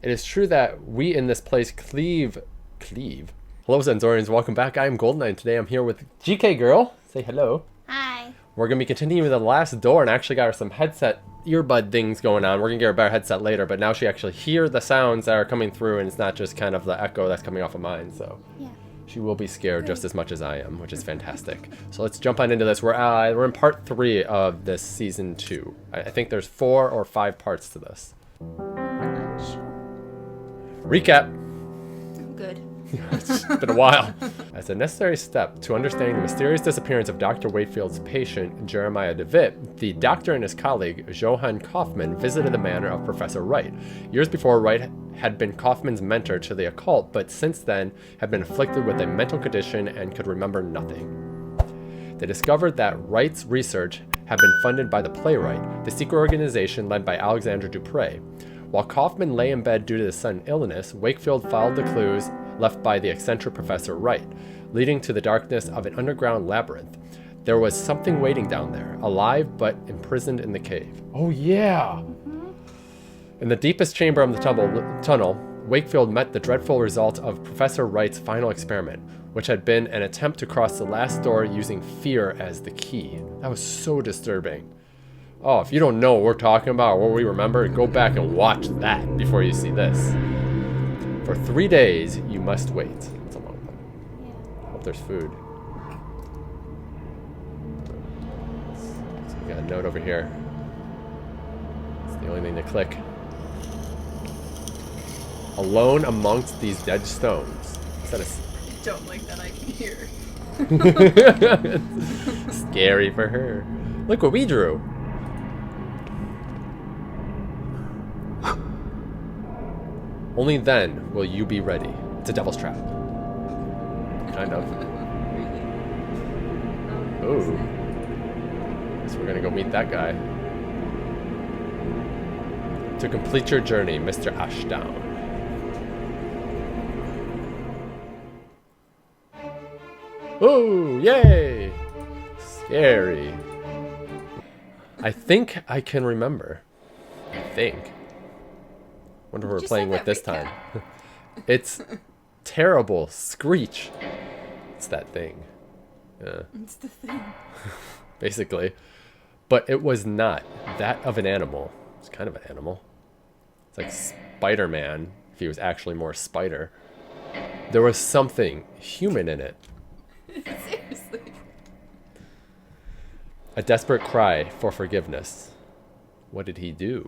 It is true that we in this place cleave. Hello, XanZorians. Welcome back. I am GoldenKnite, and today I'm here with GK Girl. Say hello. Hi. We're going to be continuing with the last door, and actually got her some headset earbud things going on. We're going to get her a better headset later, but now she actually hear the sounds that are coming through, and it's not just kind of the echo that's coming off of mine, so... Yeah. She will be scared just as much as I am, which is fantastic. So let's jump on into this. We're in part 3 of this season 2. I think there's 4 or 5 parts to this. Recap. I'm good. It's been a while. As a necessary step to understanding the mysterious disappearance of Dr. Wakefield's patient, Jeremiah DeWitt, the doctor and his colleague, Johann Kaufman, visited the manor of Professor Wright. Years before, Wright had been Kaufman's mentor to the occult, but since then had been afflicted with a mental condition and could remember nothing. They discovered that Wright's research had been funded by the Playwright, the secret organization led by Alexandre Dupre. While Kaufman lay in bed due to his sudden illness, Wakefield followed the clues left by the eccentric Professor Wright, leading to the darkness of an underground labyrinth. There was something waiting down there, alive but imprisoned in the cave. Oh yeah! In the deepest chamber of the tunnel, Wakefield met the dreadful result of Professor Wright's final experiment, which had been an attempt to cross the last door using fear as the key. That was so disturbing. Oh, if you don't know what we're talking about or what we remember, go back and watch that before you see this. For 3 days, you must wait. That's a long one. Yeah. Hope there's food. So we got a note over here. It's the only thing to click. Alone amongst these dead stones. Is that a... I don't like that I can hear. Scary for her. Look what we drew. Only then will you be ready. It's a devil's trap. Kind of. Ooh. Guess we're gonna go meet that guy. To complete your journey, Mr. Ashdown. Oh, yay! Scary. I think I can remember. I think. Wonder who we're playing with this time. It's terrible. Screech. It's that thing. Yeah. It's the thing. Basically. But it was not that of an animal. It's kind of an animal. It's like Spider-Man, if he was actually more spider. There was something human in it. Seriously. A desperate cry for forgiveness. What did he do?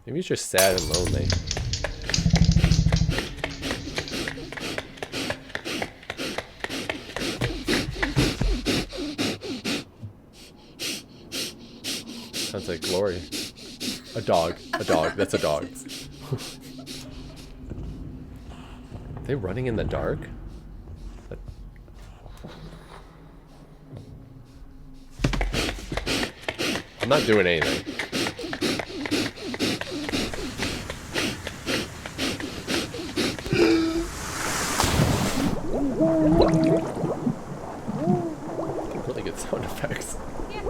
Maybe he's just sad and lonely. Sounds like Glory. A dog. A dog. That's a dog. Are they running in the dark? I'm not doing anything. Really good sound effects. Yeah.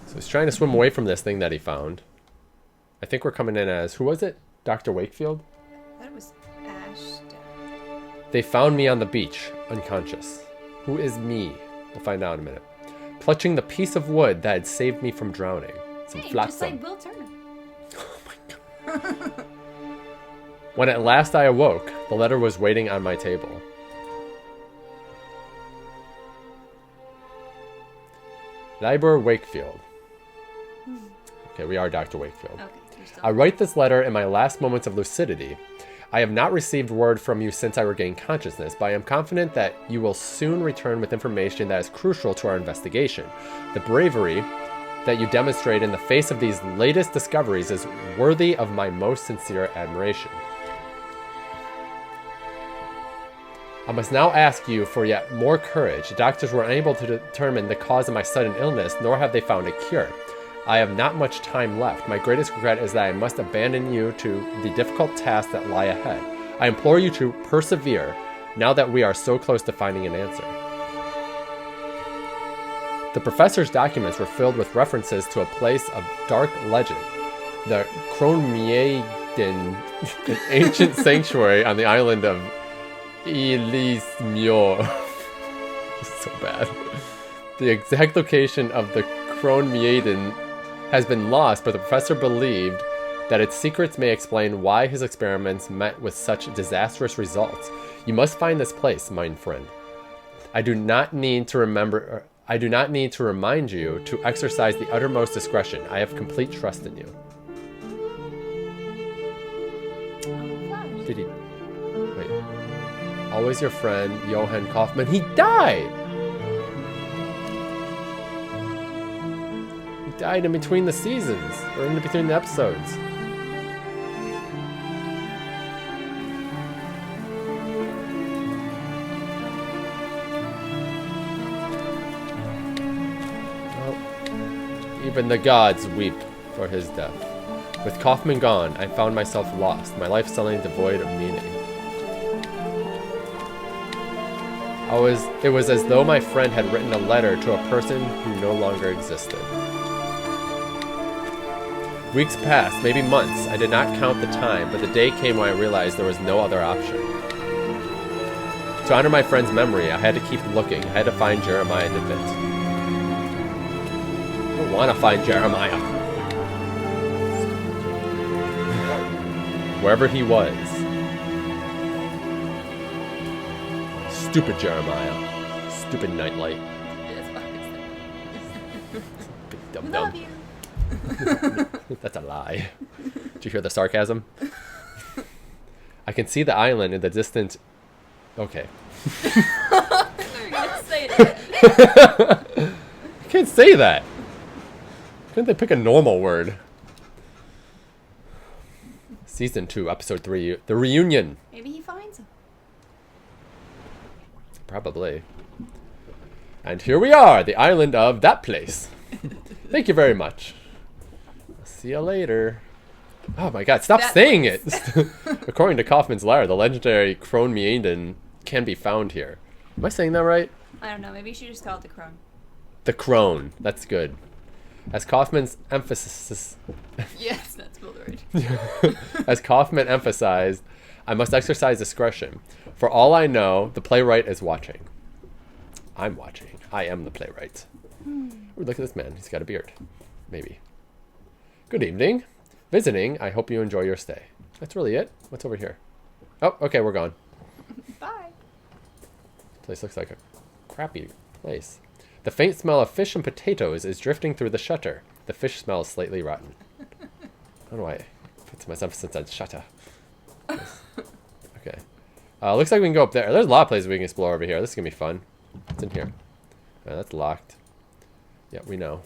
So he's trying to swim away from this thing that he found. I think we're coming in as, who was it? Dr. Wakefield? I thought it was Ashdown. They found me on the beach, unconscious. Who is me? We'll find out in a minute. Clutching the piece of wood that had saved me from drowning. Some Hey, flotsam. just like Will Turner. Oh my god. When at last I awoke, the letter was waiting on my table. Libor Wakefield. Okay, we are Dr. Wakefield. Okay, you're still... I write this letter in my last moments of lucidity. I have not received word from you since I regained consciousness, but I am confident that you will soon return with information that is crucial to our investigation. The bravery that you demonstrate in the face of these latest discoveries is worthy of my most sincere admiration. I must now ask you for yet more courage. Doctors were unable to determine the cause of my sudden illness, nor have they found a cure. I have not much time left. My greatest regret is that I must abandon you to the difficult tasks that lie ahead. I implore you to persevere, now that we are so close to finding an answer. The professor's documents were filled with references to a place of dark legend, the Crone, an ancient sanctuary on the island of Elismure. So bad. The exact location of the Crone has been lost, but the professor believed that its secrets may explain why his experiments met with such disastrous results. You must find this place, mein friend. I do not need to remind you to exercise the uttermost discretion. I have complete trust in you. Did he? Wait. Always your friend, Johann Kaufman. He died! He died in between the seasons, or in between the episodes. Even the gods weep for his death. With Kaufman gone, I found myself lost, my life suddenly devoid of meaning. It was as though my friend had written a letter to a person who no longer existed. Weeks passed, maybe months. I did not count the time, but the day came when I realized there was no other option. To honor my friend's memory, I had to keep looking. I had to find Jeremiah DeWitt. I don't want to find Jeremiah. Wherever he was. Stupid Jeremiah. Stupid nightlight. Big dum dum. Love you. That's a lie. Did you hear the sarcasm? I can see the island in the distance. Okay. You're gonna say that. You can't say that. Couldn't they pick a normal word? Season 2, Episode 3, The Reunion. Maybe he finds him. Probably. And here we are, the island of that place. Thank you very much. See you later. Oh my god, stop saying it! According to Kaufman's Lair, the legendary Crone can be found here. Am I saying that right? I don't know. Maybe you should just call it the Crone. The Crone. That's good. As Kaufman's emphasis... Yes, that's spelled right. As Kaufman emphasized, I must exercise discretion. For all I know, the playwright is watching. I'm watching. I am the playwright. Ooh, look at this man. He's got a beard. Maybe. Good evening. Visiting. I hope you enjoy your stay. That's really it. What's over here? Oh, okay, we're gone. Bye. This place looks like a crappy place. The faint smell of fish and potatoes is drifting through the shutter. The fish smells slightly rotten. I don't know why I put my emphasis on shutter. Okay. Looks like we can go up there. There's a lot of places we can explore over here. This is going to be fun. What's in here? That's locked. Yeah, we know.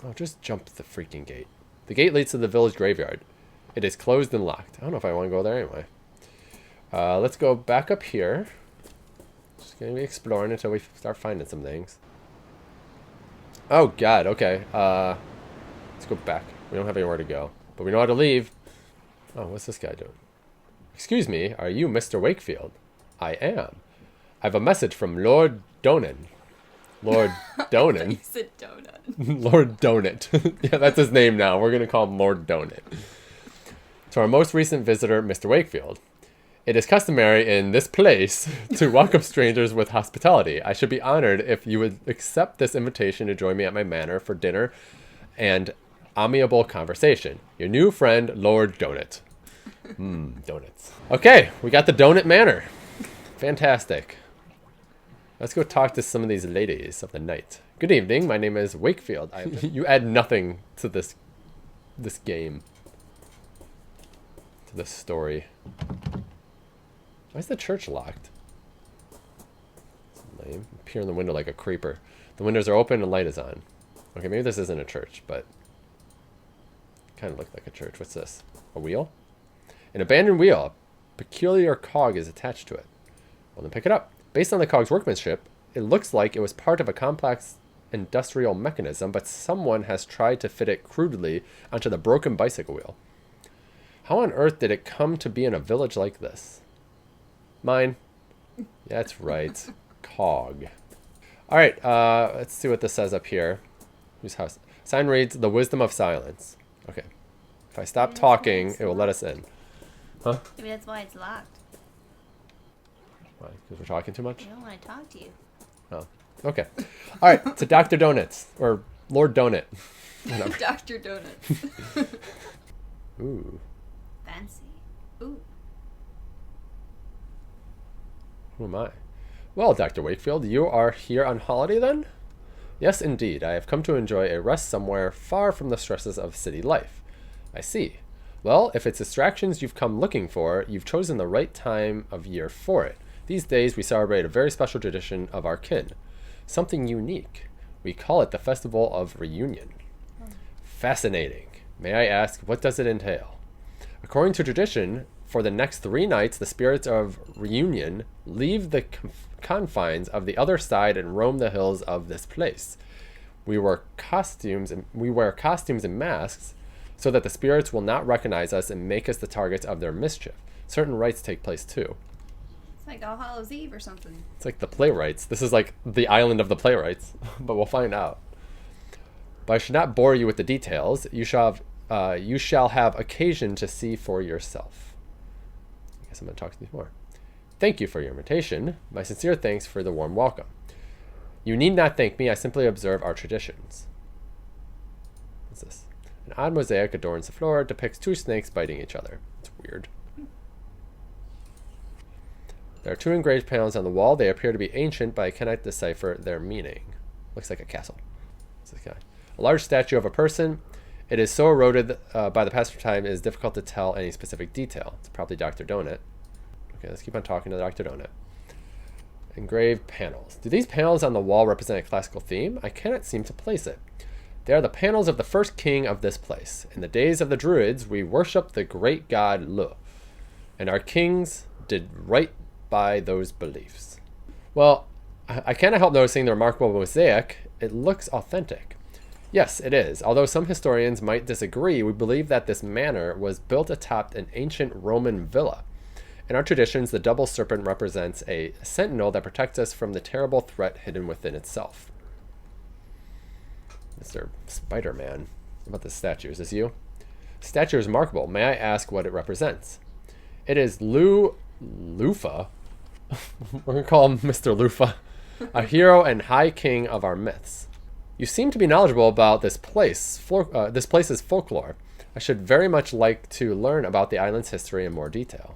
Oh, just jump the freaking gate. The gate leads to the village graveyard. It is closed and locked. I don't know if I want to go there anyway. Let's go back up here. Just gonna be exploring until we start finding some things. Oh god, okay. Let's go back. We don't have anywhere to go, but we know how to leave. Oh, what's this guy doing? Excuse me, are you Mr. Wakefield? I am. I have a message from Lord Donan. Lord Donan? You said donut. Lord Donut. Yeah, that's his name now. We're gonna call him Lord Donut. To our most recent visitor, Mr. Wakefield. It is customary in this place to welcome strangers with hospitality. I should be honored if you would accept this invitation to join me at my manor for dinner and amiable conversation. Your new friend, Lord Donut. Donuts. Okay, we got the Donut Manor. Fantastic. Let's go talk to some of these ladies of the night. Good evening, my name is Wakefield. You add nothing to this game. To this story. Why is the church locked? That's lame. Peer in the window like a creeper. The windows are open and light is on. Okay, maybe this isn't a church, but kind of looked like a church. What's this? A wheel? An abandoned wheel. A peculiar cog is attached to it. Well, then pick it up. Based on the cog's workmanship, it looks like it was part of a complex industrial mechanism, but someone has tried to fit it crudely onto the broken bicycle wheel. How on earth did it come to be in a village like this? Mine. That's right. Cog. All right, let's see what this says up here. Whose house? Sign reads, "The wisdom of silence." Okay. If I stop talking, it will let us in. Huh? Maybe that's why it's locked. Why? Because we're talking too much? I don't want to talk to you. Oh. Okay. All right, to Dr. Donuts. Or Lord Donut. Dr. Donuts. Ooh. Fancy. Ooh. Who am I? Well, Dr. Wakefield, you are here on holiday then? Yes, indeed. I have come to enjoy a rest somewhere far from the stresses of city life. I see. Well, if it's distractions you've come looking for, you've chosen the right time of year for it. These days we celebrate a very special tradition of our kin. Something unique. We call it the Festival of Reunion. Fascinating. May I ask, what does it entail? According to tradition, for the next 3 nights, the spirits of reunion leave the confines of the other side and roam the hills of this place. We wear costumes and masks so that the spirits will not recognize us and make us the targets of their mischief. Certain rites take place too. It's like All Hallows Eve or something. It's like the Playwrights. This is like the island of the Playwrights, but we'll find out. But I should not bore you with the details. You shall have occasion to see for yourself. I guess I'm going to talk to you more. Thank you for your invitation. My sincere thanks for the warm welcome. You need not thank me. I simply observe our traditions. What's this? An odd mosaic adorns the floor. It depicts 2 snakes biting each other. It's weird. There are 2 engraved panels on the wall. They appear to be ancient, but I cannot decipher their meaning. Looks like a castle. What's this guy? A large statue of a person. It is so eroded by the passage of time it is difficult to tell any specific detail. It's probably Dr. Donut. Okay, let's keep on talking to Dr. Donut. Engraved panels. Do these panels on the wall represent a classical theme? I cannot seem to place it. They are the panels of the first king of this place. In the days of the Druids, we worshipped the great god Lu, and our kings did right by those beliefs. Well, I cannot help noticing the remarkable mosaic. It looks authentic. Yes, it is. Although some historians might disagree, we believe that this manor was built atop an ancient Roman villa. In our traditions, the double serpent represents a sentinel that protects us from the terrible threat hidden within itself. Mr. Spider-Man. What about this statue? Is this you? Statue is remarkable. May I ask what it represents? It is Lufa. We're going to call him Mr. Lufa, a hero and high king of our myths. You seem to be knowledgeable about this place. This place's folklore. I should very much like to learn about the island's history in more detail.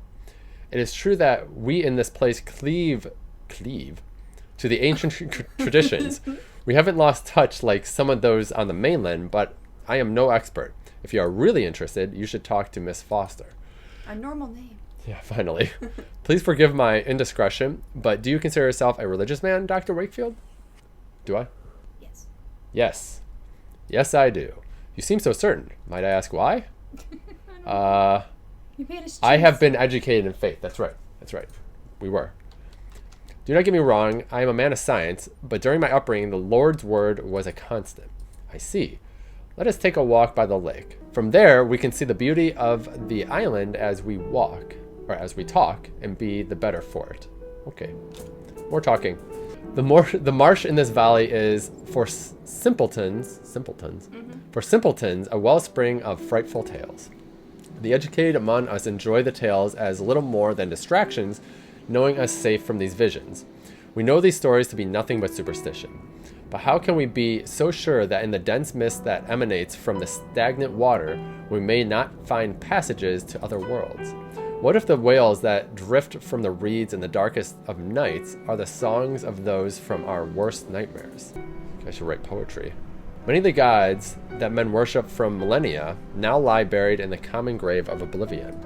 It is true that we in this place cleave to the ancient traditions. We haven't lost touch like some of those on the mainland, but I am no expert. If you are really interested, you should talk to Miss Foster. A normal name. Yeah, finally. Please forgive my indiscretion, but do you consider yourself a religious man, Dr. Wakefield? Do I? Yes. Yes. Yes, I do. You seem so certain. Might I ask why? You made us choose. I have been educated in faith. That's right. That's right. We were. Do not get me wrong. I am a man of science, but during my upbringing, the Lord's word was a constant. I see. Let us take a walk by the lake. From there, we can see the beauty of the island as we walk, or as we talk, and be the better for it. Okay. More talking. The marsh in this valley is for simpletons, a wellspring of frightful tales. The educated among us enjoy the tales as little more than distractions, knowing us safe from these visions. We know these stories to be nothing but superstition. But how can we be so sure that in the dense mist that emanates from the stagnant water, we may not find passages to other worlds? What if the wails that drift from the reeds in the darkest of nights are the songs of those from our worst nightmares? I should write poetry. Many of the gods that men worship from millennia now lie buried in the common grave of oblivion.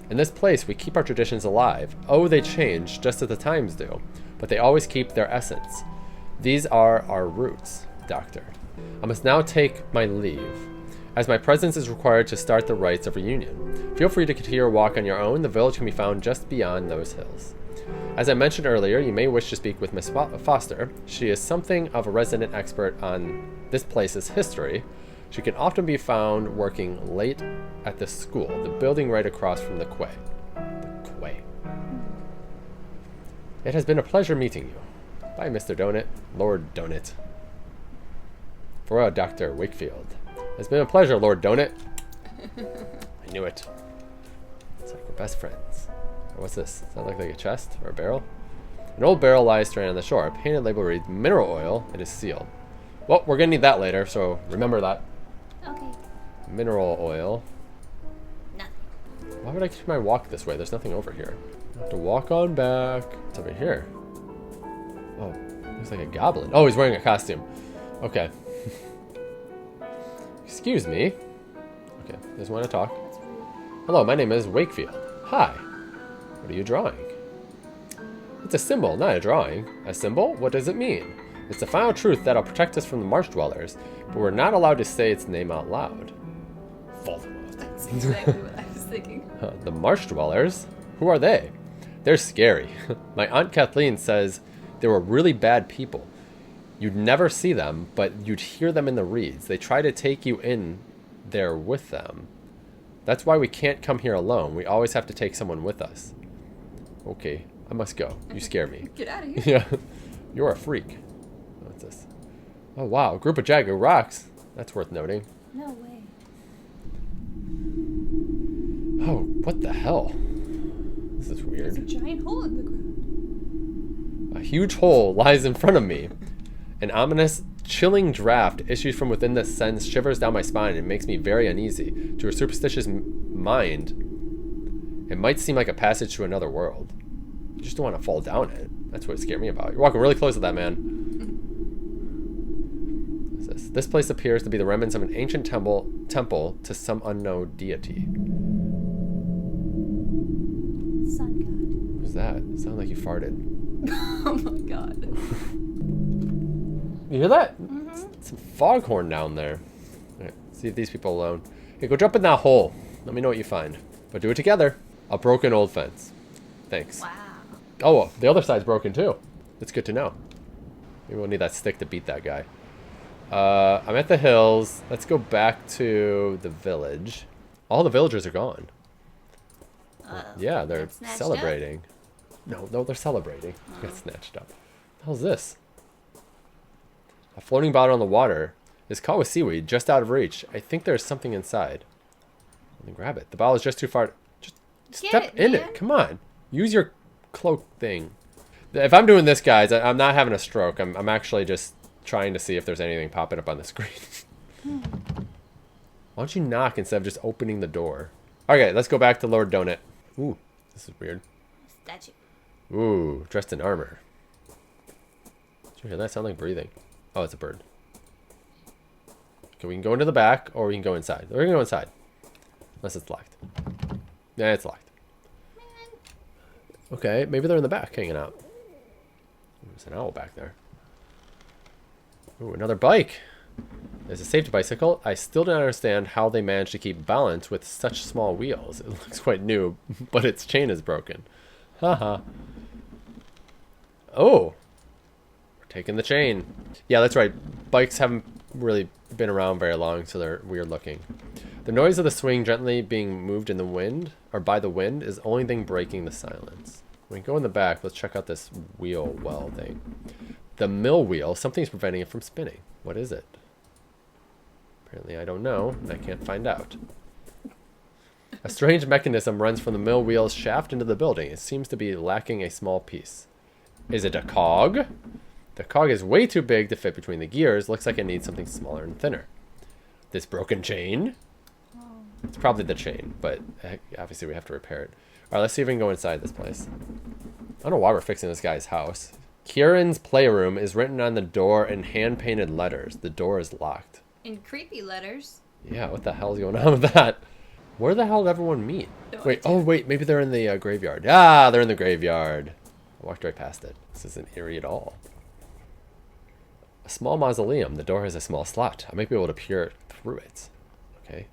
In this place, we keep our traditions alive. Oh, they change, just as the times do, but they always keep their essence. These are our roots, Doctor. I must now take my leave, as my presence is required to start the rites of reunion. Feel free to continue your walk on your own. The village can be found just beyond those hills. As I mentioned earlier, you may wish to speak with Miss Foster. She is something of a resident expert on this place's history. She can often be found working late at the school, the building right across from the quay. The quay. It has been a pleasure meeting you. Bye, Mr. Donut. Lord Donut. For Dr. Wakefield. It's been a pleasure, Lord Donut. I knew it. It's like we're best friends. What's this? Does that look like a chest or a barrel? An old barrel lies stranded on the shore. A painted label reads mineral oil. It is sealed. Well, we're gonna need that later, so remember that. Okay. Mineral oil. Nothing. Why would I keep my walk this way? There's nothing over here. I have to walk on back. What's over here? Oh, looks like a goblin. Oh, he's wearing a costume. Okay. Excuse me. Okay, just want to talk. Hello, my name is Wakefield. Hi. What are you drawing? It's a symbol, not a drawing. A symbol? What does it mean? It's the final truth that'll protect us from the marsh dwellers, but we're not allowed to say its name out loud. Voldemort. That's exactly what I was thinking. The marsh dwellers? Who are they? They're scary. My Aunt Kathleen says they were really bad people. You'd never see them, but you'd hear them in the reeds. They try to take you in there with them. That's why we can't come here alone. We always have to take someone with us. Okay, I must go. You scare me. Get out of here. Yeah, you're a freak. What's this? Oh wow, a group of jagged rocks. That's worth noting. No way. Oh, what the hell? This is weird. There's a giant hole in the ground. A huge hole lies in front of me. An ominous, chilling draft issues from within that sends shivers down my spine and makes me very uneasy. To a superstitious mind, it might seem like a passage to another world. You just don't want to fall down it. That's what scared me about it. You're walking really close to that, man. What's this? This place appears to be the remnants of an ancient temple to some unknown deity. Sun god. Who's that? It sounded like you farted. Oh my god. You hear that? Mm-hmm. Some foghorn down there. Alright, see if these people alone. Hey, go jump in that hole. Let me know what you find. But do it together. A broken old fence. Thanks. Wow. Oh, well, the other side's broken too. That's good to know. Maybe we'll need that stick to beat that guy. I'm at the hills. Let's go back to the village. All the villagers are gone. Yeah, they're celebrating. No, they're celebrating. Got snatched up. What the hell is this? A floating bottle on the water is caught with seaweed, just out of reach. I think there's something inside. Let me grab it. The bottle is just too far. Just step in it. Come on. Use your cloak thing. If I'm doing this, guys, I'm not having a stroke. I'm actually just trying to see if there's anything popping up on the screen. Why don't you knock instead of just opening the door? Okay, let's go back to Lord Donut. Ooh, this is weird. Statue. Ooh, dressed in armor. Did you hear that? Sound like breathing. Oh, it's a bird. Okay, we can go into the back, or we can go inside. We're gonna go inside. Unless it's locked. Yeah, it's locked. Okay, maybe they're in the back hanging out. There's an owl back there. Ooh, another bike. There's a safety bicycle. I still don't understand how they managed to keep balance with such small wheels. It looks quite new, but its chain is broken. Haha. Oh. We're taking the chain. Yeah, that's right. Bikes haven't really been around very long, so they're weird looking. The noise of the swing gently being moved in the wind, or by the wind, is the only thing breaking the silence. When we go in the back, let's check out this wheel well thing. The mill wheel, something's preventing it from spinning. What is it? Apparently I don't know, and I can't find out. A strange mechanism runs from the mill wheel's shaft into the building. It seems to be lacking a small piece. Is it a cog? The cog is way too big to fit between the gears. Looks like it needs something smaller and thinner. This broken chain? It's probably the chain, but obviously we have to repair it. Alright, let's see if we can go inside this place. I don't know why we're fixing this guy's house. Kieran's playroom is written on the door in hand-painted letters. The door is locked. In creepy letters. Yeah, what the hell's going on with that? Where the hell did everyone meet? No Wait, idea. oh wait, maybe they're in the graveyard. Ah, they're in the graveyard. I walked right past it. This isn't eerie at all. A small mausoleum. The door has a small slot. I might be able to peer through it. Okay.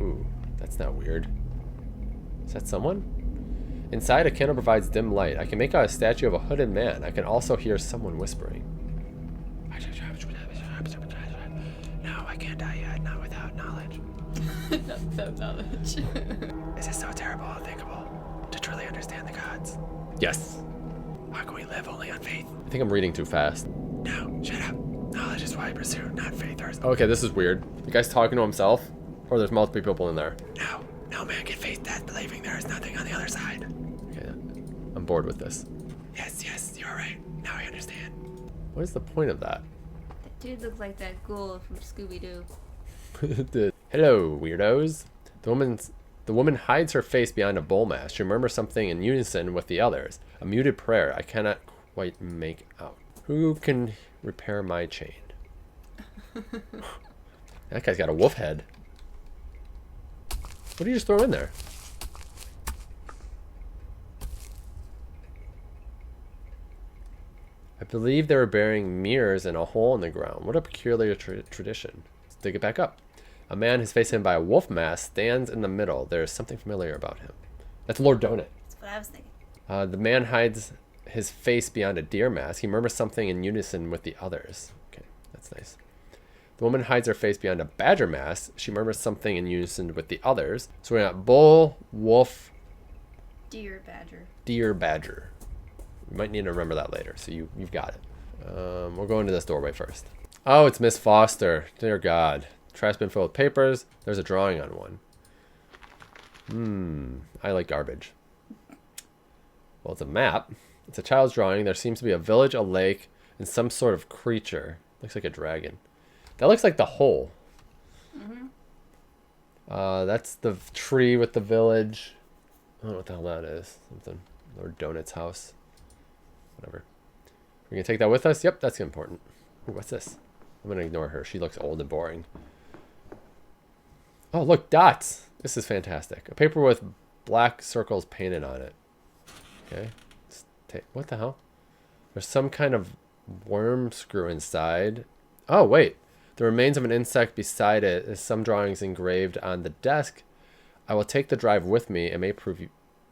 Ooh, that's not weird. Is that someone? Inside, a candle provides dim light. I can make out a statue of a hooded man. I can also hear someone whispering. No, I can't die yet. Not without knowledge. Not without knowledge. Is it so terrible, unthinkable, to truly understand the gods? Yes. How can we live only on faith? I think I'm reading too fast. No, shut up. Knowledge is why I pursue, not faith. Okay, this is weird. You guys talking to himself? Or there's multiple people in there? No man can face death believing there is nothing on the other side. Okay, I'm bored with this. Yes, you're right. Now I understand. What is the point of that? That dude looked like that ghoul from Scooby-Doo. Hello, weirdos. The woman hides her face behind a bowl mask. She murmurs something in unison with the others. A muted prayer I cannot quite make out. Who can repair my chain? That guy's got a wolf head. What did you just throw in there? I believe they were burying mirrors in a hole in the ground. What a peculiar tradition. Let's dig it back up. A man, his face hidden by a wolf mask, stands in the middle. There is something familiar about him. That's Lord Donut. That's what I was thinking. The man hides his face beyond a deer mask. He murmurs something in unison with the others. Okay, that's nice. The woman hides her face behind a badger mask. She murmurs something in unison with the others. So we got bull, wolf, Deer badger. deer, badger. We might need to remember that later. So you've got it. We'll go into this doorway first. Oh, it's Miss Foster. Dear God. Trash bin filled with papers. There's a drawing on one. I like garbage. Well, it's a map. It's a child's drawing. There seems to be a village, a lake, and some sort of creature. Looks like a dragon. That looks like the hole. That's the tree with the village. I don't know what the hell that is. Something. Lord Donut's house. Whatever. We're going to take that with us? Yep, that's important. Ooh, what's this? I'm going to ignore her. She looks old and boring. Oh, look, dots. This is fantastic. A paper with black circles painted on it. Okay. What the hell? There's some kind of worm screw inside. Oh, wait. The remains of an insect beside it is some drawings engraved on the desk. I will take the drive with me. It may prove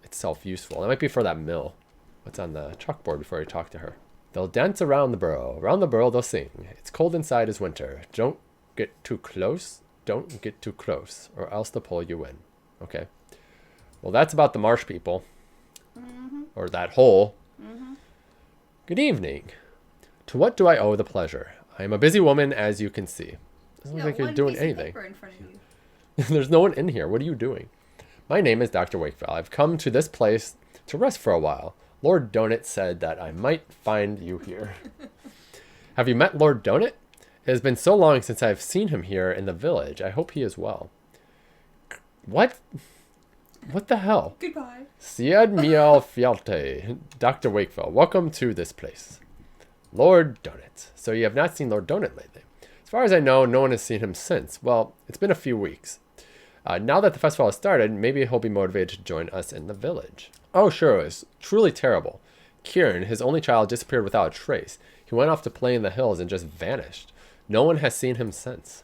itself useful. That might be for that mill. What's on the chalkboard before you talk to her? They'll dance around the burrow. Around the burrow they'll sing. It's cold inside is winter. Don't get too close. Don't get too close, or else they'll pull you in. Okay. Well, that's about the marsh people. Or that hole. Good evening. To what do I owe the pleasure? I am a busy woman, as you can see. Doesn't look like you're doing anything. In front of you. There's no one in here. What are you doing? My name is Dr. Wakefield. I've come to this place to rest for a while. Lord Donut said that I might find you here. Have you met Lord Donut? It has been so long since I've seen him here in the village. I hope he is well. What? What the hell? Goodbye. Siad Miel Fialte. Dr. Wakefield, welcome to this place. Lord Donut. So you have not seen Lord Donut lately. As far as I know, no one has seen him since. Well, it's been a few weeks. Now that the festival has started, maybe he'll be motivated to join us in the village. Oh, sure, it was truly terrible. Kieran, his only child, disappeared without a trace. He went off to play in the hills and just vanished. No one has seen him since.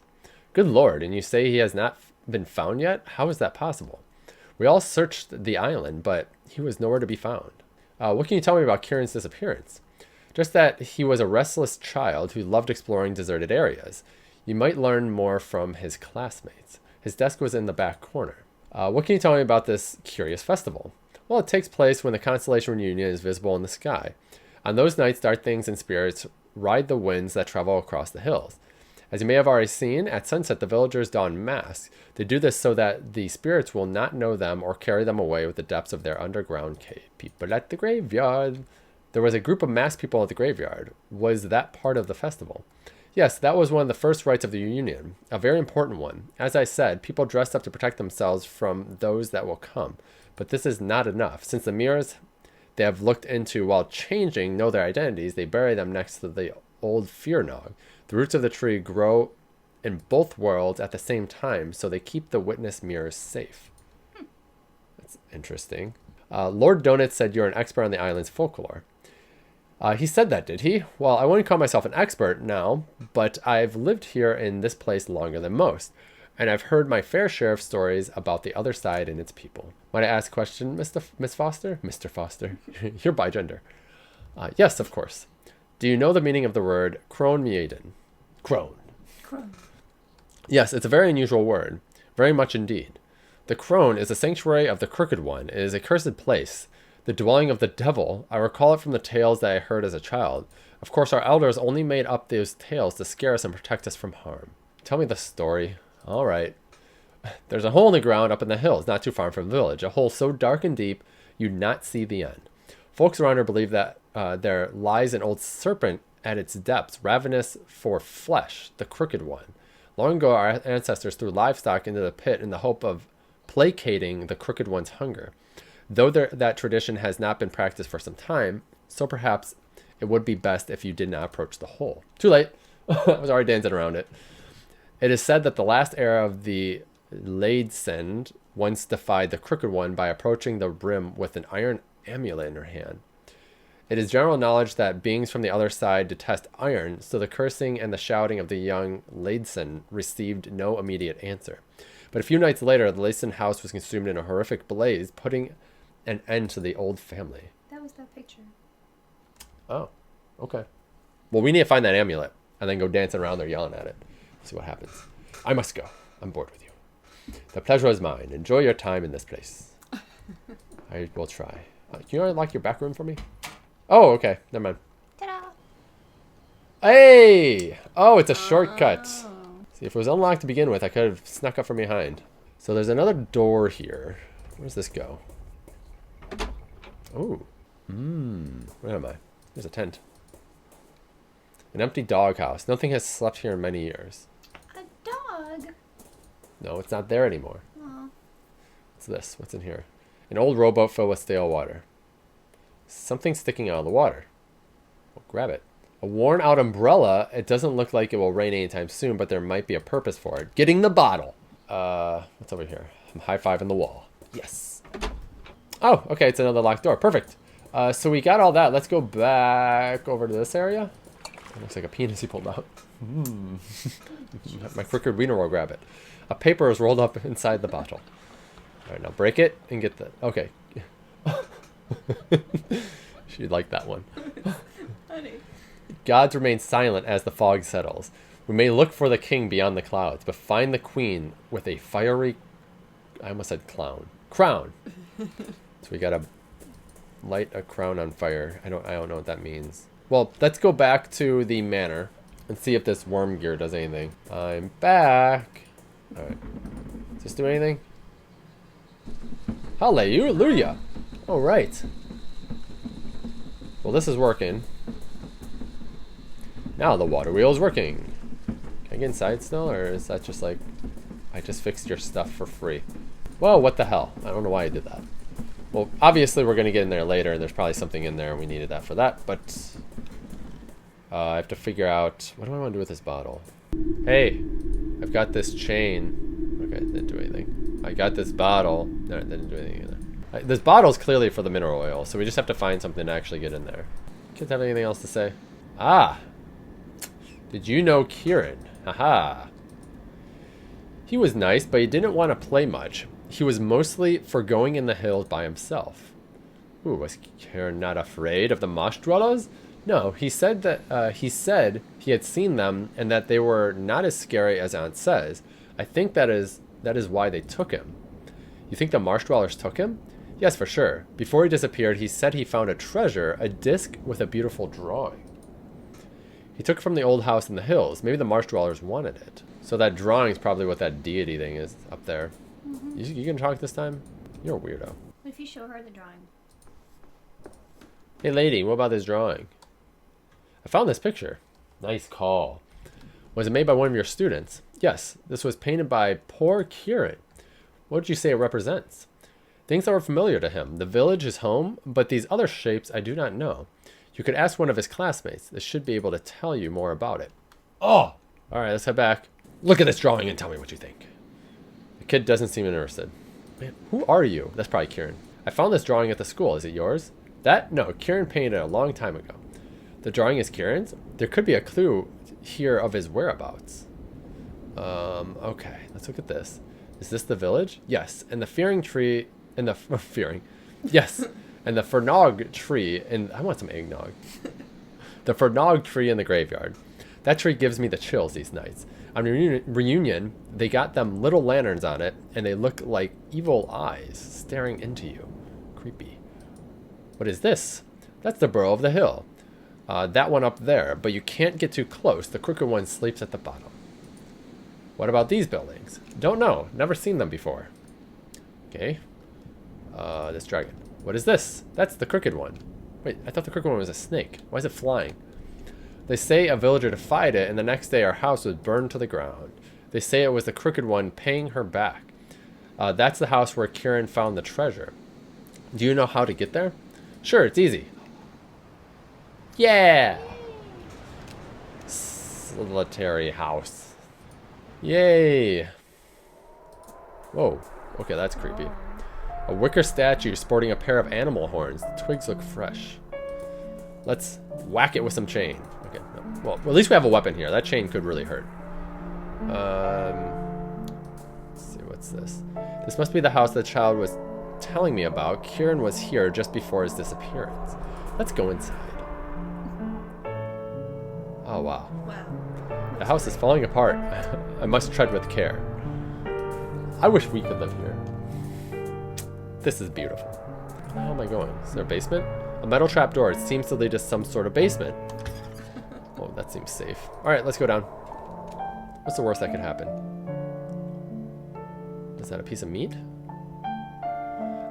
Good Lord, and you say he has not been found yet? How is that possible? We all searched the island, but he was nowhere to be found. What can you tell me about Kieran's disappearance? Just that he was a restless child who loved exploring deserted areas. You might learn more from his classmates. His desk was in the back corner. What can you tell me about this curious festival? Well, it takes place when the Constellation Reunion is visible in the sky. On those nights, dark things and spirits ride the winds that travel across the hills. As you may have already seen, at sunset the villagers don masks. They do this so that the spirits will not know them or carry them away with the depths of their underground cave. People at the graveyard. There was a group of masked people at the graveyard. Was that part of the festival? Yes, that was one of the first rites of the Union, a very important one. As I said, people dressed up to protect themselves from those that will come. But this is not enough. Since the mirrors they have looked into while changing know their identities, they bury them next to the old fear nog. The roots of the tree grow in both worlds at the same time, so they keep the witness mirrors safe. That's interesting. Lord Donut said you're an expert on the island's folklore. He said that, did he? Well, I wouldn't call myself an expert now, but I've lived here in this place longer than most, and I've heard my fair share of stories about the other side and its people. Might I ask a question, Miss Foster? Mr. Foster. You're by gender. Yes, of course. Do you know the meaning of the word Crone Maiden? Crone. Crone. Yes, it's a very unusual word. Very much indeed. The Crone is a sanctuary of the Crooked One. It is a cursed place. The dwelling of the devil. I recall it from the tales that I heard as a child. Of course, our elders only made up those tales to scare us and protect us from harm. Tell me the story. All right. There's a hole in the ground up in the hills, not too far from the village. A hole so dark and deep, you'd not see the end. Folks around here believe that there lies an old serpent at its depths, ravenous for flesh, the crooked one. Long ago, our ancestors threw livestock into the pit in the hope of placating the crooked one's hunger. Though that tradition has not been practiced for some time, so perhaps it would be best if you did not approach the hole. Too late. I was already dancing around it. It is said that the last era of the Laidsend once defied the crooked one by approaching the rim with an iron amulet in her hand. It is general knowledge that beings from the other side detest iron, so the cursing and the shouting of the young Laidsend received no immediate answer. But a few nights later, the Laidsend house was consumed in a horrific blaze, putting an end to the old family. That was that picture. Oh, okay. Well, we need to find that amulet and then go dancing around there yelling at it. See what happens. I must go. I'm bored with you. The pleasure is mine. Enjoy your time in this place. I will try. Can you unlock your back room for me? Oh, okay. Never mind. Ta-da! Hey! Oh, it's a shortcut. See, if it was unlocked to begin with, I could have snuck up from behind. So there's another door here. Where does this go? Oh. Where am I? There's a tent. An empty doghouse. Nothing has slept here in many years. A dog? No, it's not there anymore. Aw. What's this? What's in here? An old rowboat filled with stale water. Something sticking out of the water. Well, grab it. A worn out umbrella. It doesn't look like it will rain anytime soon, but there might be a purpose for it. Getting the bottle. What's over here? I'm high-fiving the wall. Yes. Oh, okay. It's another locked door. Perfect. So we got all that. Let's go back over to this area. It looks like a penis he pulled out. My crooked wiener will grab it. A paper is rolled up inside the bottle. All right, now break it and get the... Okay. She'd like that one. Honey. Gods remain silent as the fog settles. We may look for the king beyond the clouds, but find the queen with a fiery... I almost said clown. Crown. So we gotta light a crown on fire. I don't know what that means. Well, let's go back to the manor and see if this worm gear does anything. I'm back. All right. Does this do anything? Hallelujah. All right. Well, this is working. Now the water wheel is working. Can I get inside still, or is that just like I just fixed your stuff for free? Whoa, what the hell? I don't know why I did that. Well, obviously we're going to get in there later, and there's probably something in there, and we needed that for that, but I have to figure out, what do I want to do with this bottle? Hey, I've got this chain. Okay, it didn't do anything. I got this bottle. No, it didn't do anything either. This bottle's clearly for the mineral oil, so we just have to find something to actually get in there. Kids have anything else to say? Ah! Did you know Kieran? Haha. He was nice, but he didn't want to play much. He was mostly for going in the hills by himself. Ooh, was Kieran not afraid of the marsh dwellers? No, he said that he had seen them and that they were not as scary as Aunt says. I think that is why they took him. You think the marsh dwellers took him? Yes, for sure. Before he disappeared, he said he found a treasure, a disc with a beautiful drawing. He took it from the old house in the hills. Maybe the marsh dwellers wanted it. So that drawing's probably what that deity thing is up there. Mm-hmm. You can talk this time? You're a weirdo. What if you show her the drawing? Hey lady, what about this drawing? I found this picture. Nice call. Was it made by one of your students? Yes, this was painted by poor Kieran. What would you say it represents? Things that were familiar to him. The village, his home, but these other shapes I do not know. You could ask one of his classmates. They should be able to tell you more about it. Oh! Alright, let's head back. Look at this drawing and tell me what you think. The kid doesn't seem interested. Man, who are you? That's probably Kieran. I found this drawing at the school. Is it yours? That? No, Kieran painted it a long time ago. The drawing is Kieran's? There could be a clue here of his whereabouts. Okay, let's look at this. Is this the village? Yes, and the fearing tree... And the... fearing. Yes, and the fernog tree... And I want some eggnog. The fernog tree in the graveyard. That tree gives me the chills these nights. On reunion, they got them little lanterns on it, and they look like evil eyes staring into you. Creepy. What is this? That's the burrow of the hill. That one up there, but you can't get too close. The crooked one sleeps at the bottom. What about these buildings? Don't know. Never seen them before. Okay. This dragon. What is this? That's the crooked one. Wait, I thought the crooked one was a snake. Why is it flying? They say a villager defied it, and the next day our house was burned to the ground. They say it was the crooked one paying her back. That's the house where Kieran found the treasure. Do you know how to get there? Sure, it's easy. Yeah! Solitary house. Yay! Whoa. Okay, that's creepy. A wicker statue sporting a pair of animal horns. The twigs look fresh. Let's whack it with some chain. Okay. No. Well, at least we have a weapon here. That chain could really hurt. Let's see, what's this? This must be the house the child was telling me about. Kieran was here just before his disappearance. Let's go inside. Oh, wow. Wow. The house is falling apart. I must tread with care. I wish we could live here. This is beautiful. Where the hell am I going? Is there a basement? A metal trapdoor. It seems to lead to some sort of basement. Oh, that seems safe. Alright, let's go down. What's the worst that could happen? Is that a piece of meat?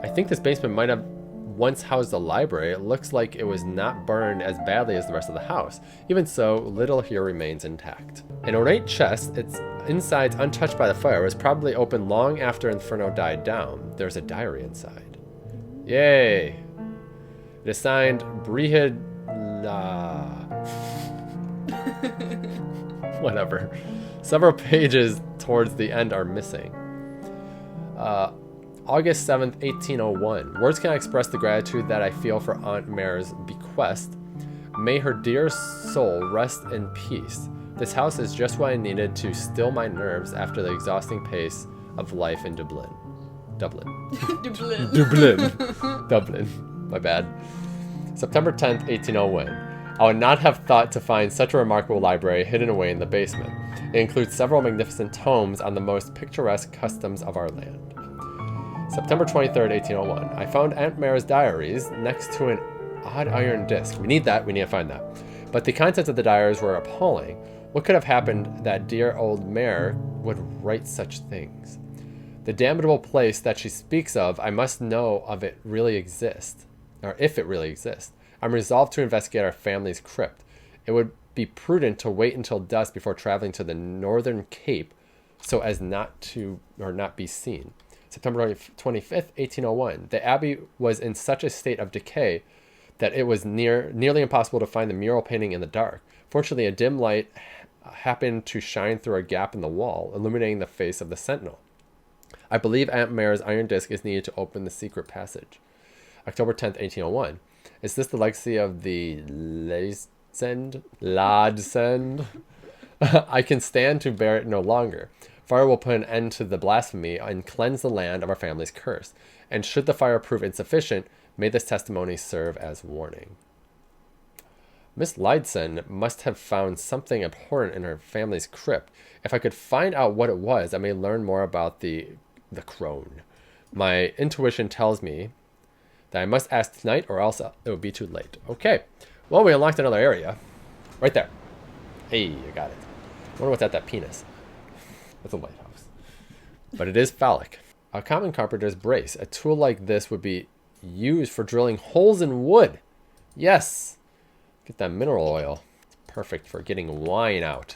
I think this basement might have once housed a library. It looks like it was not burned as badly as the rest of the house. Even so, little here remains intact. An ornate chest, its insides untouched by the fire, was probably opened long after Inferno died down. There's a diary inside. Yay! It is signed Brihid La. Whatever. Several pages towards the end are missing. August 7th, 1801. Words cannot express the gratitude that I feel for Aunt Mare's bequest. May her dear soul rest in peace. This house is just what I needed to still my nerves after the exhausting pace of life in Dublin. Dublin. My bad. September 10th, 1801. I would not have thought to find such a remarkable library hidden away in the basement. It includes several magnificent tomes on the most picturesque customs of our land. September 23rd, 1801. I found Aunt Mare's diaries next to an odd iron disc. We need that. We need to find that. But the contents of the diaries were appalling. What could have happened that dear old Mare would write such things? The damnable place that she speaks of, I must know of it really exists, or if it really exists. I'm resolved to investigate our family's crypt. It would be prudent to wait until dusk before traveling to the northern cape so as not be seen. September 25th, 1801. The abbey was in such a state of decay that it was nearly impossible to find the mural painting in the dark. Fortunately, a dim light happened to shine through a gap in the wall, illuminating the face of the sentinel. I believe Aunt Mare's iron disc is needed to open the secret passage. October 10th, 1801. Is this the legacy of the Ladsend? I can stand to bear it no longer. Fire will put an end to the blasphemy and cleanse the land of our family's curse. And should the fire prove insufficient, may this testimony serve as warning. Miss Lydson must have found something abhorrent in her family's crypt. If I could find out what it was, I may learn more about the Crone. My intuition tells me that I must ask tonight or else it will be too late. Okay. Well, we unlocked another area. Right there. Hey, I got it. I wonder what's at that penis. That's a lighthouse. But it is phallic. A common carpenter's brace. A tool like this would be used for drilling holes in wood. Yes. Get that mineral oil. It's perfect for getting wine out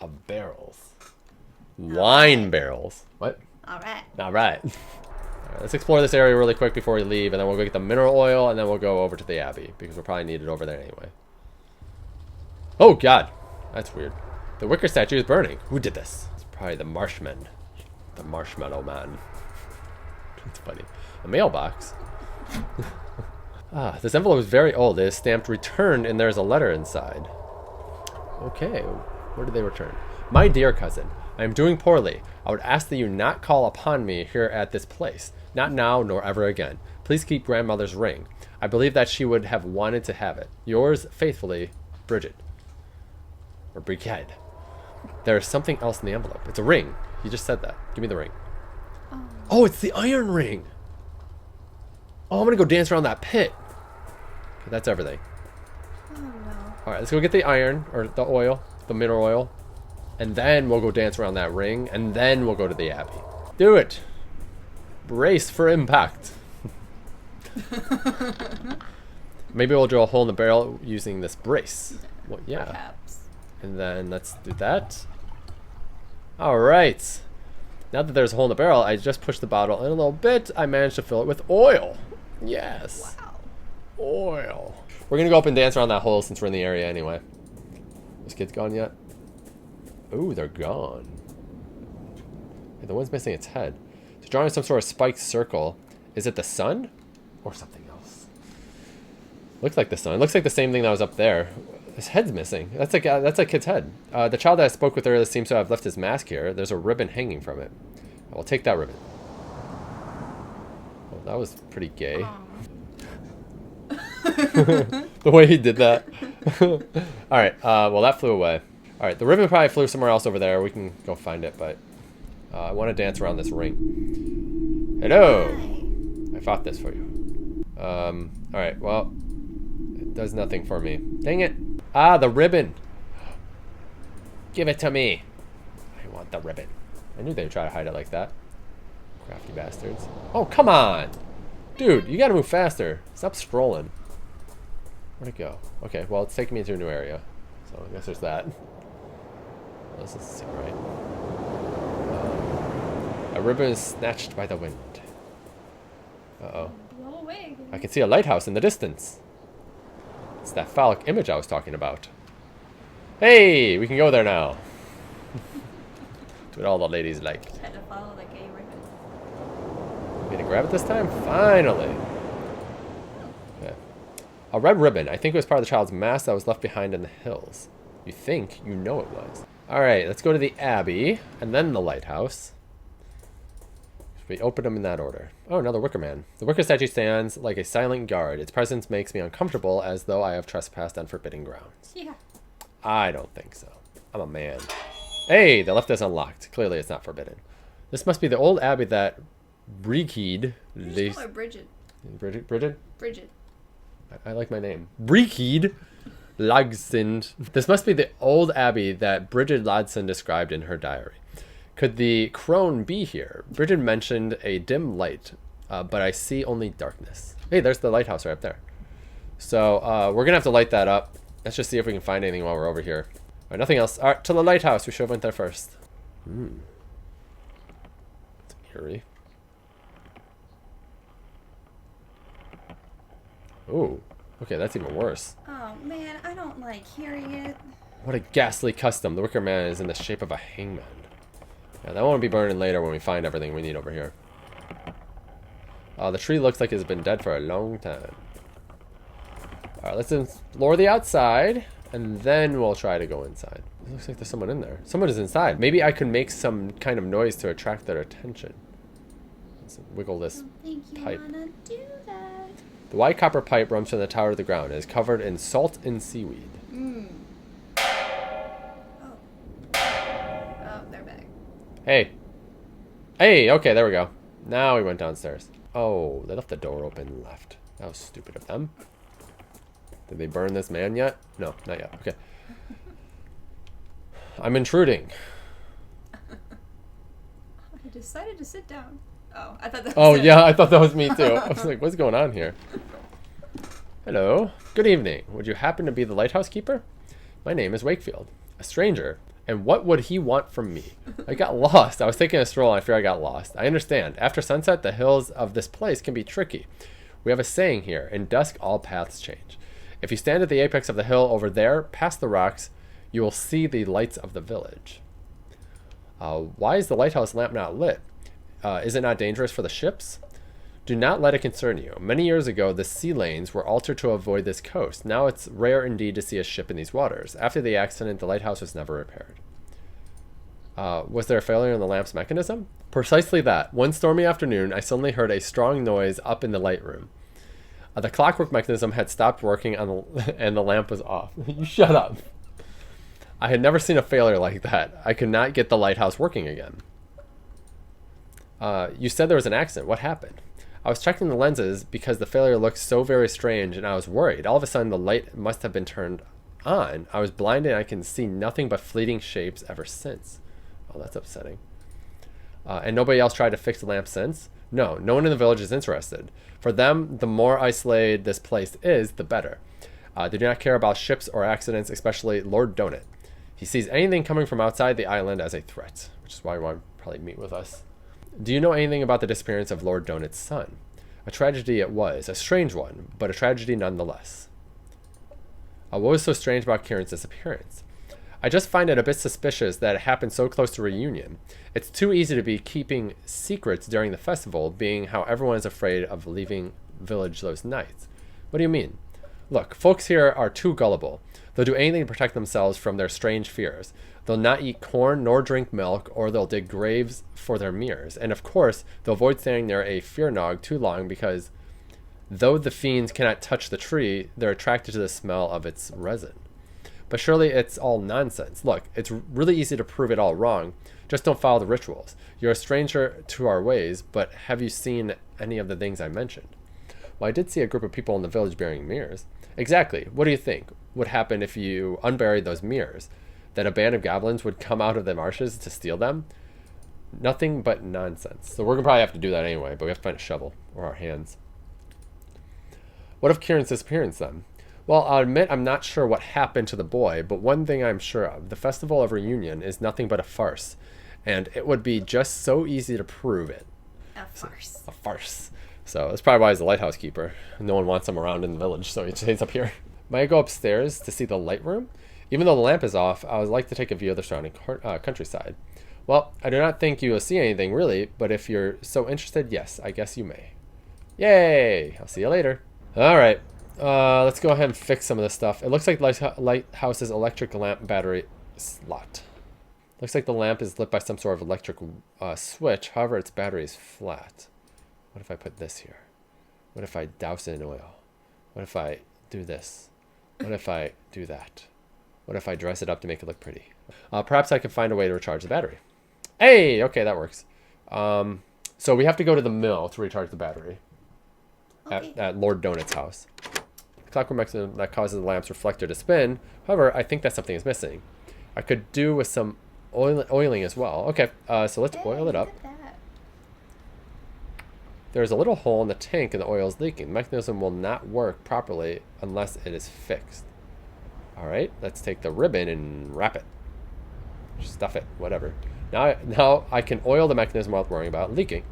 of barrels. Wine barrels. What? All right. All right. Let's explore this area really quick before we leave, and then we'll go get the mineral oil, and then we'll go over to the abbey, because we'll probably need it over there anyway. Oh, God. That's weird. The wicker statue is burning. Who did this? It's probably the Marshman. The Marshmallow Man. That's funny. A mailbox. This envelope is very old. It is stamped returned, and there's a letter inside. Okay. Where did they return? My dear cousin, I am doing poorly. I would ask that you not call upon me here at this place. Not now, nor ever again. Please keep grandmother's ring. I believe that she would have wanted to have it. Yours faithfully, Bridget. Or Brigade. There is something else in the envelope. It's a ring. You just said that. Give me the ring. Oh, it's the iron ring. Oh, I'm going to go dance around that pit. That's everything. Oh no. Alright, let's go get the iron, or the oil, the mineral oil. And then we'll go dance around that ring, and then we'll go to the Abbey. Do it! Brace for impact. Maybe we'll drill a hole in the barrel using this brace. Well, yeah. Perhaps. And then let's do that. Alright. Now that there's a hole in the barrel, I just pushed the bottle in a little bit. I managed to fill it with oil. Yes. Wow. Oil. We're gonna go up and dance around that hole since we're in the area anyway. Those kids gone yet? Ooh, they're gone. Hey, the one's missing its head. It's drawing some sort of spiked circle. Is it the sun? Or something else? Looks like the sun. It looks like the same thing that was up there. His head's missing. That's a kid's head. The child that I spoke with earlier seems to have left his mask here. There's a ribbon hanging from it. I will take that ribbon. Well, that was pretty gay. The way he did that. Alright, well that flew away. Alright, the ribbon probably flew somewhere else over there. We can go find it, but I want to dance around this ring. Hello! Hi. I fought this for you. Alright, well, it does nothing for me. Dang it! Ah, the ribbon! Give it to me! I want the ribbon. I knew they'd try to hide it like that. Crafty bastards. Oh, come on! Dude, you gotta move faster. Stop strolling. Where'd it go? Okay, well, it's taking me to a new area. So I guess there's that. Well, this doesn't seem right. A ribbon is snatched by the wind. Uh-oh. Blow away again. I can see a lighthouse in the distance. It's that phallic image I was talking about. Hey, we can go there now. That's what all the ladies like. Just had to follow the gay ribbon. Gonna grab it this time? Finally. Okay. A red ribbon. I think it was part of the child's mask that was left behind in the hills. You think you know it was. Alright, let's go to the Abbey, and then the lighthouse. We open them in that order. Oh, another wicker man. The wicker statue stands like a silent guard. Its presence makes me uncomfortable, as though I have trespassed on forbidden grounds. Yeah. I don't think so. I'm a man. Hey, they left us unlocked. Clearly it's not forbidden. This must be the old abbey that Brigid... Just call her Bridget. Bridget? Bridget. I like my name. Brigid Lagsund. This must be the old abbey that Bridget Ladson described in her diary. Could the Crone be here? Bridget mentioned a dim light, but I see only darkness. Hey, there's the lighthouse right up there. So we're going to have to light that up. Let's just see if we can find anything while we're over here. All right, nothing else. All right, to the lighthouse. We should have went there first. It's eerie. Ooh. Okay, that's even worse. Oh man, I don't like hearing it. What a ghastly custom. The wicker man is in the shape of a hangman. Yeah, that won't be burning later when we find everything we need over here. The tree looks like it's been dead for a long time. Alright, let's explore the outside, and then we'll try to go inside. It looks like there's someone in there. Someone is inside. Maybe I could make some kind of noise to attract their attention. Let's wiggle this pipe. Wanna do that. The white copper pipe runs from the tower to the ground. It is covered in salt and seaweed. Oh, they're back. Hey. Hey, okay, there we go. Now we went downstairs. Oh, they left the door open and left. That was stupid of them. Did they burn this man yet? No, not yet. Okay. I'm intruding. I decided to sit down. Oh, I thought that was Oh, it. yeah, I thought that was me too. I was like, what's going on here? Hello. Good evening. Would you happen to be the Lighthouse Keeper? My name is Wakefield. A stranger. And what would he want from me? I got lost. I was taking a stroll and I fear I got lost. I understand. After sunset, the hills of this place can be tricky. We have a saying here, in dusk all paths change. If you stand at the apex of the hill over there, past the rocks, you will see the lights of the village. Why is the lighthouse lamp not lit? Is it not dangerous for the ships? Do not let it concern you. Many years ago, the sea lanes were altered to avoid this coast. Now it's rare indeed to see a ship in these waters. After the accident, the lighthouse was never repaired. Was there a failure in the lamp's mechanism? Precisely that. One stormy afternoon, I suddenly heard a strong noise up in the light room. The clockwork mechanism had stopped working and the lamp was off. You shut up. I had never seen a failure like that. I could not get the lighthouse working again. You said there was an accident. What happened? I was checking the lenses because the failure looked so very strange and I was worried. All of a sudden the light must have been turned on. I was blinded and I can see nothing but fleeting shapes ever since. Oh, that's upsetting. And nobody else tried to fix the lamp since? No, no one in the village is interested. For them, the more isolated this place is, the better. They do not care about ships or accidents, especially Lord Donut. He sees anything coming from outside the island as a threat, which is why he wanted to probably meet with us. Do you know anything about the disappearance of Lord Donut's son? A tragedy it was, a strange one, but a tragedy nonetheless. What was so strange about Kieran's disappearance? I just find it a bit suspicious that it happened so close to Reunion. It's too easy to be keeping secrets during the festival, being how everyone is afraid of leaving village those nights. What do you mean? Look, folks here are too gullible. They'll do anything to protect themselves from their strange fears. They'll not eat corn nor drink milk, or they'll dig graves for their mirrors. And of course, they'll avoid staying near a fear-nog too long because, though the fiends cannot touch the tree, they're attracted to the smell of its resin. But surely it's all nonsense. Look, it's really easy to prove it all wrong. Just don't follow the rituals. You're a stranger to our ways, but have you seen any of the things I mentioned? Well, I did see a group of people in the village bearing mirrors. Exactly. What do you think would happen if you unburied those mirrors? That a band of goblins would come out of the marshes to steal them? Nothing but nonsense. So we're going to probably have to do that anyway, but we have to find a shovel or our hands. What of Kieran's disappearance then? Well, I'll admit I'm not sure what happened to the boy, but one thing I'm sure of, the Festival of Reunion is nothing but a farce, and it would be just so easy to prove it. A farce. A farce. So that's probably why he's the Lighthouse Keeper. No one wants him around in the village, so he stays up here. Might I go upstairs to see the light room? Even though the lamp is off, I would like to take a view of the surrounding countryside. Well, I do not think you will see anything really, but if you're so interested, yes, I guess you may. Yay! I'll see you later. All right. Let's go ahead and fix some of this stuff. It looks like Lighthouse's electric lamp battery slot. Looks like the lamp is lit by some sort of electric switch. However, its battery is flat. What if I put this here? What if I douse it in oil? What if I do this? What if I do that? What if I dress it up to make it look pretty? Perhaps I can find a way to recharge the battery. Hey, okay, that works. So we have to go to the mill to recharge the battery. Okay. At Lord Donut's house. Clockwork mechanism that causes the lamp's reflector to spin. However, I think that something is missing. I could do with some oiling as well. Okay, so let's oil it up. There's a little hole in the tank and the oil is leaking. The mechanism will not work properly unless it is fixed. Alright, let's take the ribbon and wrap it. Stuff it, whatever. Now I can oil the mechanism without worrying about leaking.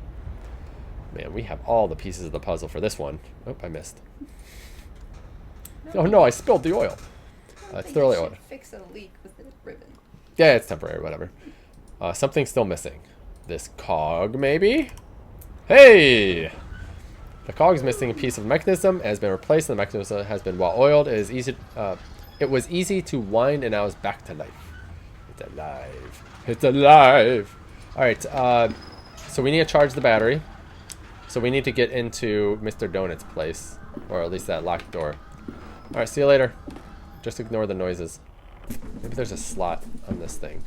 Man, we have all the pieces of the puzzle for this one. Oh, I missed. Oh no, I spilled the oil. It's thoroughly oiled. Fix a leak with the ribbon. Yeah, it's temporary, whatever. Something's still missing. This cog, maybe? Hey! The cog is missing a piece of the mechanism. It has been replaced and the mechanism has been well oiled. It was easy to wind and now it's back to life. It's alive. It's alive! Alright, so we need to charge the battery. So we need to get into Mr. Donut's place. Or at least that locked door. Alright, see you later. Just ignore the noises. Maybe there's a slot on this thing.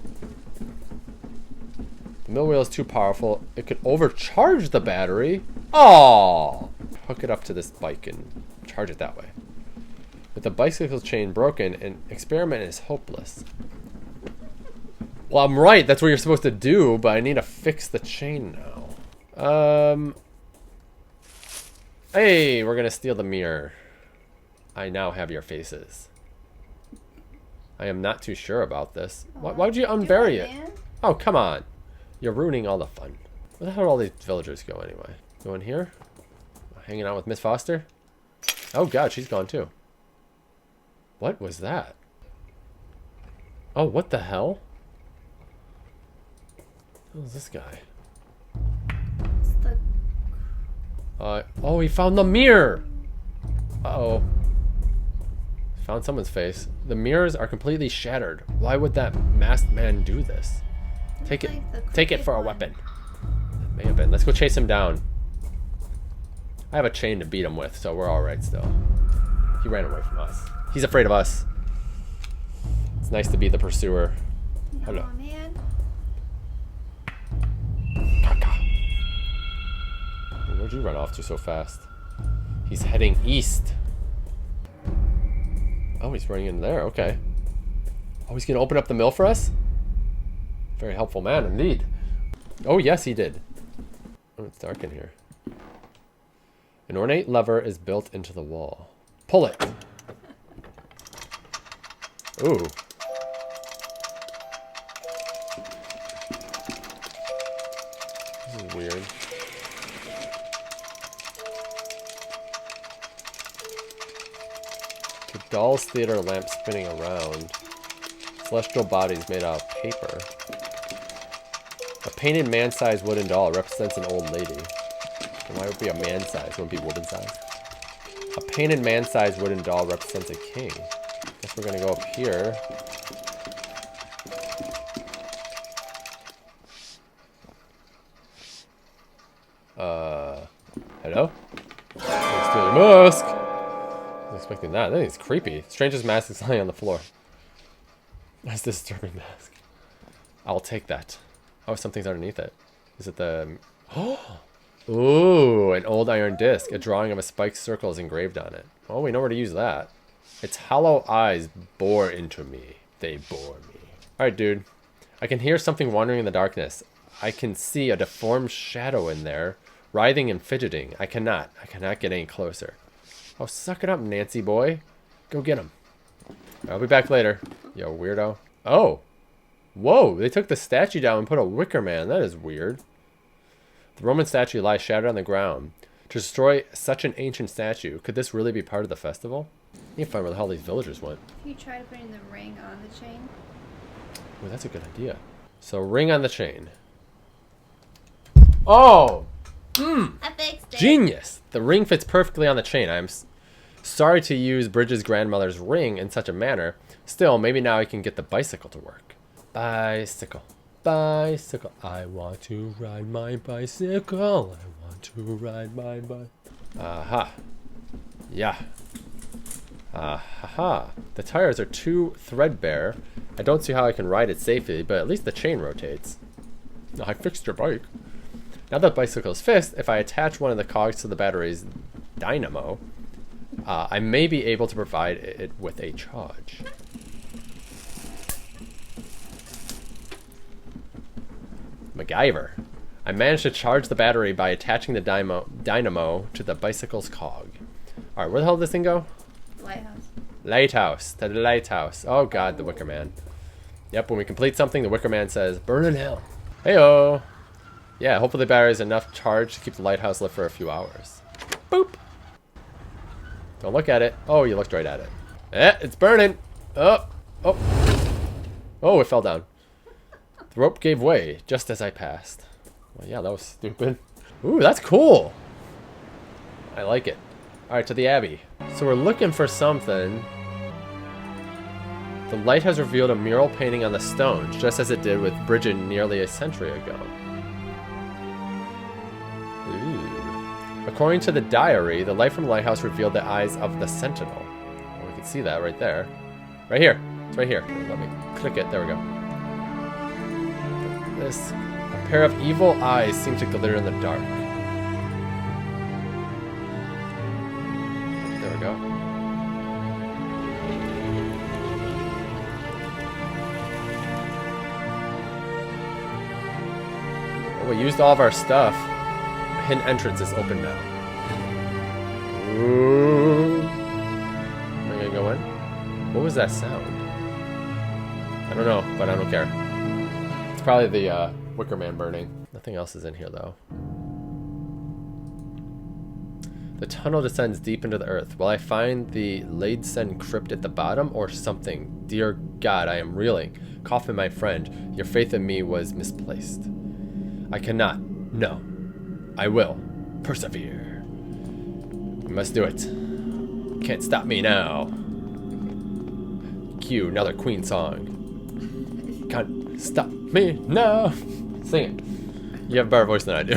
The mill wheel is too powerful. It could overcharge the battery. Oh! Hook it up to this bike and charge it that way. With the bicycle chain broken, an experiment is hopeless. Well, I'm right. That's what you're supposed to do, but I need to fix the chain now. Hey, we're gonna steal the mirror. I now have your faces. I am not too sure about this. Why would you unbury it? Man. Oh, come on. You're ruining all the fun. Where the hell did all these villagers go anyway? Go in here? Hanging out with Miss Foster? Oh god, she's gone too. What was that? Oh, what the hell? Who's this guy? It's the... Oh, he found the mirror! Uh-oh. Found someone's face. The mirrors are completely shattered. Why would that masked man do this? Take it. Take it for a weapon. It may have been. Let's go chase him down. I have a chain to beat him with, so we're alright still. He ran away from us. He's afraid of us. It's nice to be the pursuer. Hello. Oh, man. Caca. Where'd you run off to so fast? He's heading east. Oh, he's running in there. Okay. Oh, he's gonna open up the mill for us? Very helpful man indeed. Oh, yes, he did. Oh, it's dark in here. An ornate lever is built into the wall. Pull it. Ooh. This is weird. The doll's theater lamp spinning around. Celestial bodies made out of paper. A painted man-sized wooden doll represents an old lady. And why would it be a man-sized? Wouldn't it be woman-sized? A painted man-sized wooden doll represents a king. Guess we're gonna go up here. Hello? Steal your mask! I was expecting that. That thing's creepy. Stranger's mask is lying on the floor. That's a disturbing mask. I'll take that. Oh, something's underneath it. Is it the... Oh! Ooh, an old iron disc. A drawing of a spiked circle is engraved on it. Oh, we know where to use that. Its hollow eyes bore into me. They bore me. Alright, dude. I can hear something wandering in the darkness. I can see a deformed shadow in there, writhing and fidgeting. I cannot get any closer. Oh, suck it up, Nancy boy. Go get him. I'll be back later. Yo, weirdo. Oh. Whoa, they took the statue down and put a wicker man. That is weird. The Roman statue lies shattered on the ground. To destroy such an ancient statue, could this really be part of the festival? I need to find where the hell these villagers went. If you try putting the ring on the chain. Well, that's a good idea. So, ring on the chain. Oh! I fixed it. Genius! The ring fits perfectly on the chain. I'm sorry to use Bridget's grandmother's ring in such a manner. Still, maybe now I can get the bicycle to work. Bicycle. Bicycle. I want to ride my bicycle. I want to ride my bike. Aha. Yeah. Aha. The tires are too threadbare. I don't see how I can ride it safely, but at least the chain rotates. I fixed your bike. Now that the bicycle is fixed, if I attach one of the cogs to the battery's dynamo, I may be able to provide it with a charge. MacGyver. I managed to charge the battery by attaching the dynamo to the bicycle's cog. Alright, where the hell did this thing go? Lighthouse. Lighthouse. To the lighthouse. Oh god, the Wicker Man. Yep, when we complete something, the Wicker Man says, burn in hell. Heyo. Yeah, hopefully the battery is enough charge to keep the lighthouse lit for a few hours. Boop. Don't look at it. Oh, you looked right at it. It's burning. Oh. Oh. Oh, it fell down. The rope gave way just as I passed. Well, yeah, that was stupid. Ooh, that's cool. I like it. Alright, to the Abbey. So we're looking for something. The light has revealed a mural painting on the stones, just as it did with Bridget nearly a century ago. Ooh. According to the diary, the light from the lighthouse revealed the eyes of the sentinel. Well, we can see that right there. Right here. It's right here. Let me click it. There we go. This, a pair of evil eyes seem to glitter in the dark. There we go. Oh, we used all of our stuff. A hidden entrance is open now. Ooh. Am I gonna go in? What was that sound? I don't know, but I don't care. It's probably the Wicker Man burning. Nothing else is in here, though. The tunnel descends deep into the earth. Will I find the Laidsen crypt at the bottom or something? Dear God, I am reeling. Kaufman, my friend, your faith in me was misplaced. I cannot. No. I will. Persevere. I must do it. Can't stop me now. Cue another Queen song. Can't stop me now. Sing it. You have a better voice than I do.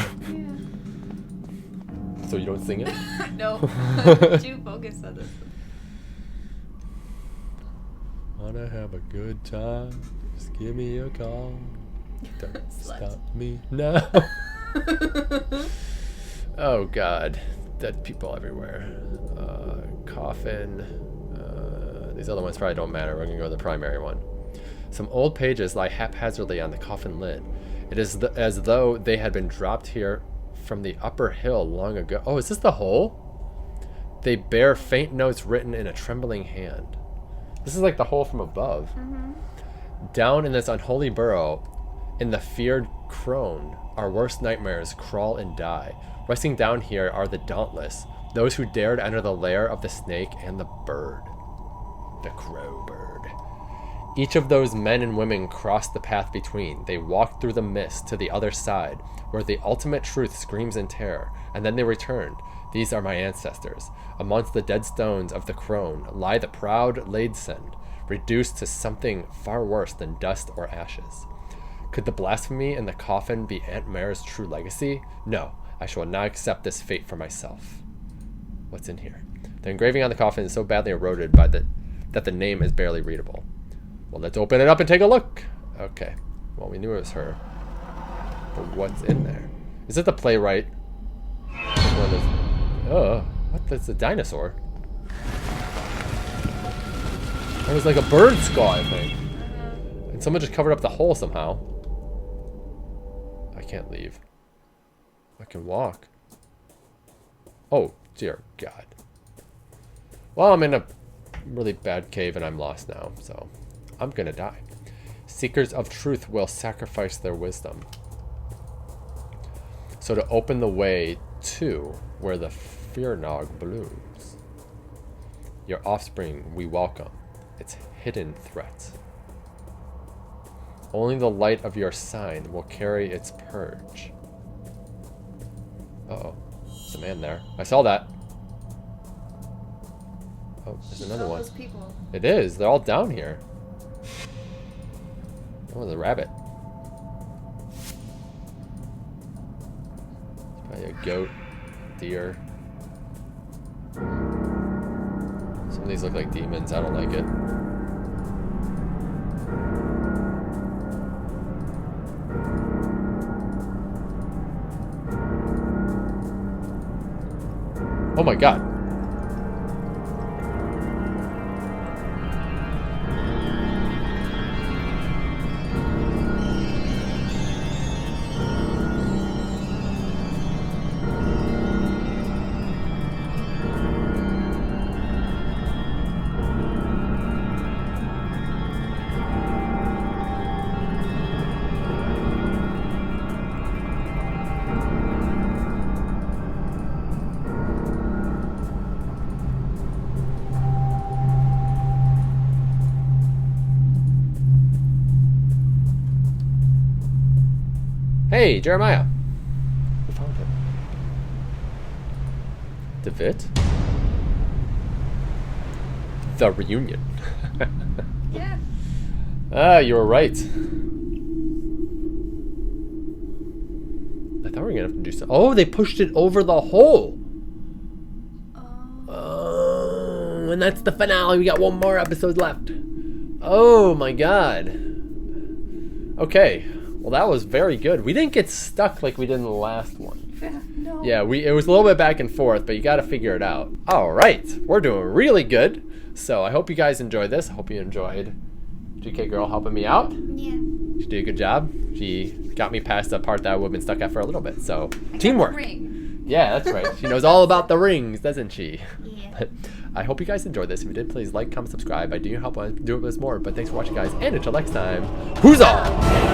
So you don't sing it? No. Too focused on this. Wanna have a good time? Just give me a call. Don't stop me now. Oh god. Dead people everywhere. Coffin. These other ones probably don't matter. We're gonna go to the primary one. Some old pages lie haphazardly on the coffin lid. It is as though they had been dropped here from the upper hill long ago. Oh, is this the hole? They bear faint notes written in a trembling hand. This is like the hole from above. Down in this unholy burrow, in the feared Crone, our worst nightmares crawl and die. Resting down here are the dauntless, those who dared enter the lair of the snake and the bird. The crow bird. Each of those men and women crossed the path between. They walked through the mist to the other side, where the ultimate truth screams in terror, and then they returned. These are my ancestors. Amongst the dead stones of the Crone lie the proud Ladesend, reduced to something far worse than dust or ashes. Could the blasphemy in the coffin be Aunt Mare's true legacy? No, I shall not accept this fate for myself. What's in here? The engraving on the coffin is so badly eroded by that the name is barely readable. Well, let's open it up and take a look. Okay. Well, we knew it was her. But what's in there? Is it the Playwright? Oh, what? That's a dinosaur. It was like a bird skull, I think. And someone just covered up the hole somehow. I can't leave. I can walk. Oh, dear God. Well, I'm in a really bad cave and I'm lost now, so I'm gonna die. Seekers of truth will sacrifice their wisdom. So to open the way to where the Fearnog blooms. Your offspring we welcome. Its hidden threats. Only the light of your sign will carry its purge. Uh-oh. There's a man there. I saw that. Oh, there's another one. Those people. It is. They're all down here. Oh, the rabbit. It's probably a goat, deer. Some of these look like demons. I don't like it. Oh my God. Hey, Jeremiah. We found him. DeVitt? The Reunion. Yeah. Ah, you were right. I thought we were gonna have to do something. Oh, they pushed it over the hole. Oh, and that's the finale. We got one more episode left. Oh my God. Okay. Well, that was very good. We didn't get stuck like we did in the last one. No. Yeah, it was a little bit back and forth, but you got to figure it out. All right, we're doing really good. So I hope you guys enjoyed this. I hope you enjoyed GK Girl helping me out. Yeah. She did a good job. She got me past the part that I would have been stuck at for a little bit. So I teamwork. got the ring. Yeah, that's right. She knows all about the rings, doesn't she? Yeah. But I hope you guys enjoyed this. If you did, please like, comment, subscribe. I do help do this more. But thanks for watching, guys. And until next time, who's on?